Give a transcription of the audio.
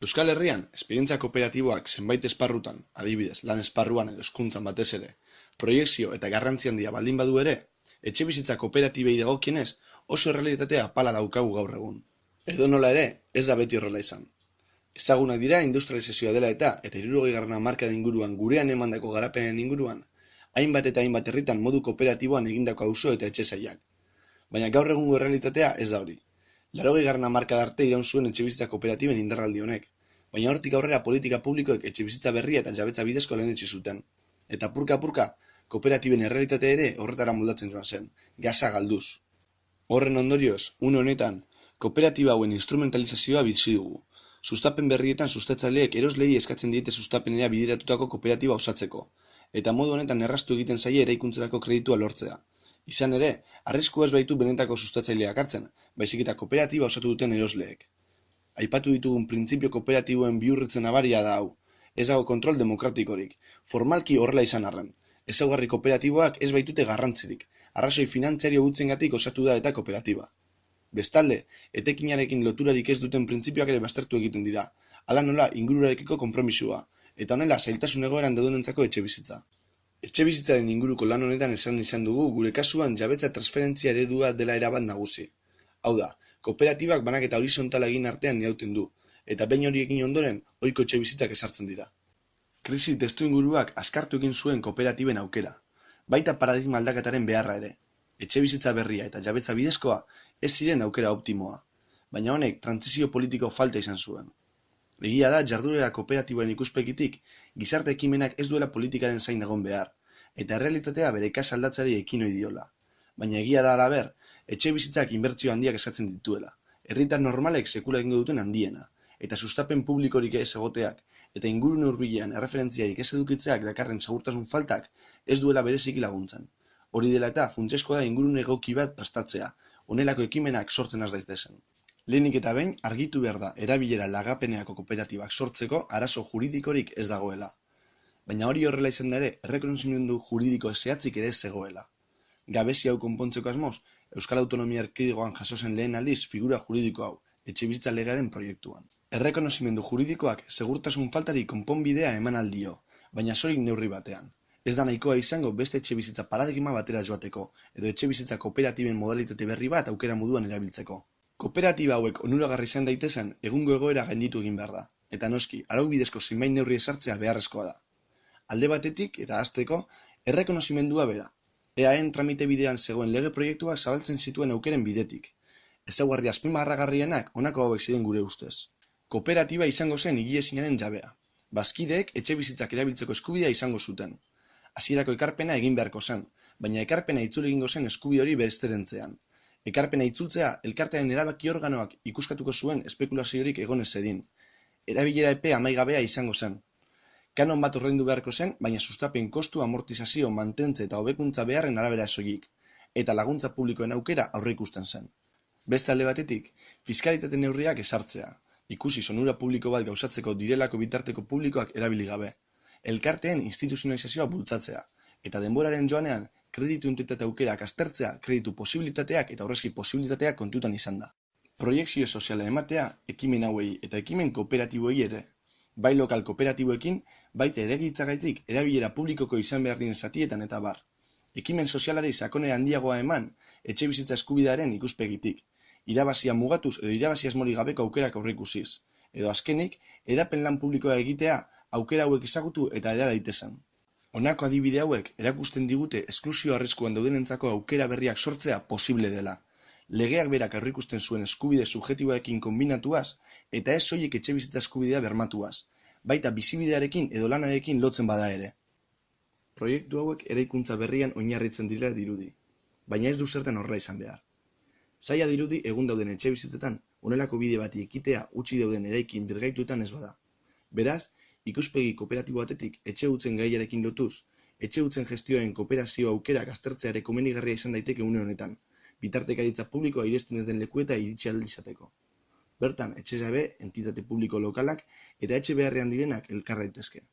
Euskal Herrian, esperientzia kooperatiboak zenbait esparrutan, adibidez, lan esparruan edo hezkuntzan batez ere, proiekzio eta garrantzi handia baldin badu ere, etxebizitza kooperatibei dagokienez oso errealitate apala daukagu gaur egun. Edonola ere, ez da beti horrela izan. Ezagunak dira industrializazioa dela eta 60. hamarkada inguruan gurean emandako garapenen inguruan, hainbat eta hainbat herritan modu kooperatiboan egindako auzo eta etxe sailak. Baina gaur egungo errealitatea ez da hori. 80. hamarkada arte iraun zuen etxebizitza kooperatiben indarraldi honek, baina hortik aurrera politika publikoek etxebizitza berria eta jabetza bidezko lehenetsi zuten. Eta apurka-apurka, kooperatiben errealitate ere horretara moldatzen joan zen, gasa galduz. Horren ondorioz, une honetan, kooperatiba hauen instrumentalizazioa bizi dugu. Sustapen berrietan sustatzaileek eroslei eskatzen diete sustapenera bideratutako kooperatiba osatzeko, eta modu honetan erraztu egiten zaie eraikuntzarako kreditua lortzea. Izan ere, arriskua ez baitu benetako sustatzaileak hartzen, baizik eta kooperatiba osatu duten erosleek. Aipatu ditugun printzipio kooperatiboen bihurritzen nabaria da hau. Ez dago kontrol demokratikorik, formalki horrela izan arren. Ezaugarri kooperatiboak ez baitute garrantzirik, arrazoi finantziario hutsengatik osatu da eta kooperatiba. Bestalde, etekinarekin loturarik ez duten printzipioak ere baztertu egiten dira, hala nola ingururarekiko konpromisua, eta honela zailtasun egoeran daudunentzako etxebizitza. Etxebizitzaren inguruko lan honetan esan izan dugu gure kasuan jabetza transferentzia eredua dela erabat nagusi. Hau da, kooperatibak banaketa horizontala egin artean irauten du, eta behin hori egin ondoren, ohiko etxebizitzak ezartzen dira. Krisi testuinguruak askartu egin zuen kooperatiben aukera, baita paradigma aldaketaren beharra ere. Etxebizitza berria eta jabetza bidezkoa ez ziren aukera optimoa, baina honek trantsizio politiko falta izan zuen. Egia da jarduera kooperatiboen ikuspegitik, gizarte ekimenak ez duela politikaren zain egon behar, eta errealitatea bere kasa aldatzeari ekin ohi diola. Baina egia da halaber, etxebizitzak inbertsio handiak eskatzen dituela, herritar normalek sekula egingo duten handiena, eta sustapen publikorik ez egoteak, eta ingurune hurbilean erreferentziarik ez edukitzeak dakarren segurtasun faltak ez duela bereziki laguntzen. Hori dela eta funtsezkoa da ingurune egoki bat prestatzea, honelako ekimenak sortzen has daitezen. Lehenik eta behin argitu behar da erabilera lagapeneako kooperatibak sortzeko arazo juridikorik ez dagoela. Baina hori horrela izan da ere, errekonozimendu juridiko zehatzik ere ez zegoela. Gabezia hau konpontzeko asmoz, Euskal Autonomia Erkidegoan jaso zen lehen aldiz figura juridiko hau, etxebizitza legearen proiektuan. Errekonozimendu juridikoak segurtasun faltari konponbidea eman aldio, baina soilik neurri batean. Ez da nahikoa izango beste etxebizitza paradigma batera joateko, edo etxebizitza kooperatiben modalitate berri bat aukera moduan erabiltzeko. Kooperatiba hauek onuragarri izan daitezen egungo egoera gainditu egin behar da, eta noski, araubidezko zenbait neurri ezartzea beharrezkoa da. Alde batetik eta hasteko, errekonozimendua bera. EAEn tramite bidean zegoen lege proiektuak zabaltzen zituen aukeren bidetik. Ezaugarri azpimarragarrienak honako hauek ziren gure ustez. Kooperatiba izango zen higiezinaren jabea. Bazkideek etxebizitzak erabiltzeko eskubidea izango zuten. Hasierako ekarpena egin beharko zen, baina ekarpena itzuli egingo zen eskubide hori besterentzean. Ekarpena itzultzea elkartearen erabaki organoak ikuskatuko zuen espekulaziorik egon ez zedin. Erabilera epe amaigabea izango zen. Kanon bat ordaindu beharko zen, baina sustapen kostu amortizazio mantentze eta hobekuntza beharren arabera soilik, eta laguntza publikoen aukera aurreikusten zen. Beste alde batetik, fiskalitate neurriak ezartzea, ikusi onura publiko bat gauzatzeko direlako bitarteko publikoak erabili gabe. Elkarteen instituzionalizazioa bultzatzea, eta denboraren joanean kreditu entitate aukerak aztertzea, kreditu posibilitateak eta aurrezki posibilitateak kontutan izan da. Proiekzio soziala ematea ekimen hauei eta ekimen kooperatiboei ere. Bai lokal kooperatiboekin, baita eragitzagaitik erabilera publikoko izan behar diren zatietan eta bar. Ekimen sozialari sakonera handiagoa eman, etxebizitza eskubidearen ikuspegitik, irabazia mugatuz edo irabazi asmorik gabeko aukerak aurreikusiz, edo azkenik, hedapen lan publikoa egitea aukera hauek ezagutu eta eda daitezen. Honako adibide hauek erakusten digute esklusio arriskuan daudenentzako aukera berriak sortzea posible dela. Legeak berak aurreikusten zuen eskubide subjektiboekin konbinatuaz eta ez soilik etxebizitza eskubidea bermatuaz, baita bizibidearekin edo lanarekin lotzen bada ere. Proiektu hauek eraikuntza berrian oinarritzen direla dirudi, baina ez du zertan horrela izan behar. Zaila dirudi egun dauden etxebizitzetan honelako bide bati ekitea utzi dauden eraikin birgaituetan ez bada. Beraz, ikuspegi kooperatibo batetik etxe hutzen gaiarekin lotuz, etxe hutzen gestioen kooperazio aukerak aztertzeare komenigarria izan daiteke une honetan, bitartekaritza publikoa iresten ez den lekueta iritsi ahal izateko. Bertan, etxe jabe, entitate publiko lokalak eta etxe beharrean direnak elkar daitezke.